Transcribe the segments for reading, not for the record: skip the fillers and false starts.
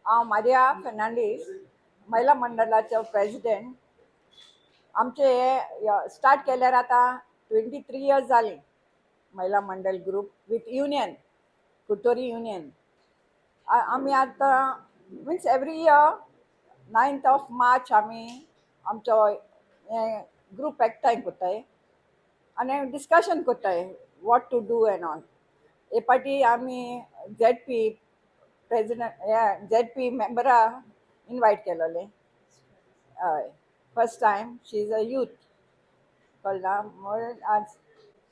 हांव मारिया फेर्नांडीस महिला मंडळाचो प्रेसिडेंट. आमचे हे स्टार्ट केल्यार आतां 23 इयर्स जाली. महिला मंडळ ग्रुप विथ युनियन कुट्टोरी युनियन. आमी आतां means every year 9th of March आमी आमचो हे ग्रुप एकठांय कोत्ताय आनी डिस्कशन कोत्ताय what to do and all. हे पाटी आमी ZP प्रेसिडेंट ZP मेंबरा इनवायट केलोले. हय, first time she is a youth कळ्ळा म्हणून आज.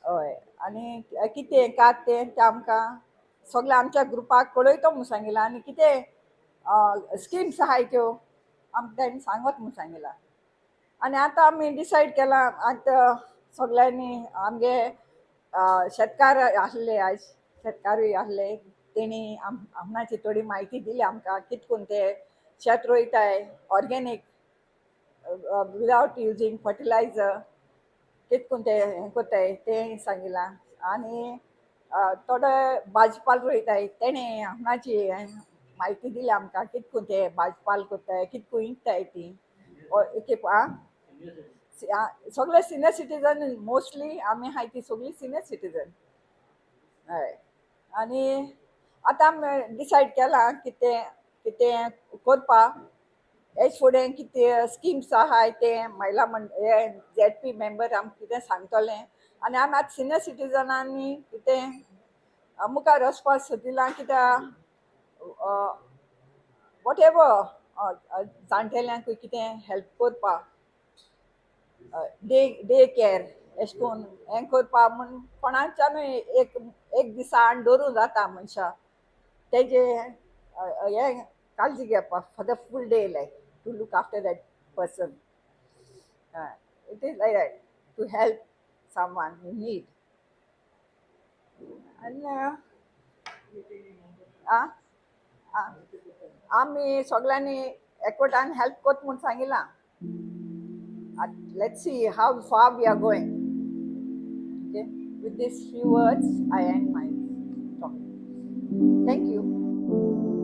हय, आनी कितें कात तें आमकां सगळ्या आमच्या ग्रुपाक कळयतो म्हूण सांगिला आनी कितें स्किम्स आहाय त्यो आमकां ताणें सांगत म्हूण सांगिला. आनी आतां आमी डिसायड केलां आतां सगळ्यांनी आमगे शेतकार आसले आयज शेतकारूय आसले तेणी आपणाची थोडी म्हायती दिली आमकां कितकून ते शेत रोयताय ऑर्गेनीक विदावट युजींग फर्टिलायझर कितकून ते हें कोत्ताय तें सांगिलां. आनी थोडे भाजपाल रोयताय तेणें आपणाची म्हायती दिली आमकां कितकून ते भाजपाल कोत्ताय कितकून विकताय ती सगळे सिनियर सिटीजन मोस्टली आमी आहाय ती सगळी सिनियर सिटीजन. हय, आनी आतां आमी डिसायड केलां कितें कितें करपा हेच फुडें कितें स्किम्स आहाय ते महिला हे ZP मेंबर आमकां कितें सांगतले. आनी आमी आतां सिनियर सिटीजनांनी कितें मुखार वचपा सोदिलां कित्याक वॉट एवर जाणटेल्यांक कितें हेल्प करपा डे केअर अशें करून हें करपा म्हूण कोणाच्यानूय एक दिसा आड दवरूं जाता मनशां तेजे हे काळजी घेवपाक for the full day like to look after that person. It is like that to help someone in need. आनी आमी सगळ्यांनी एकवटान हेल्प कोत म्हूण सांगिलां. Let's see how far we are going. Okay, with these few words I end my talk. Thank you.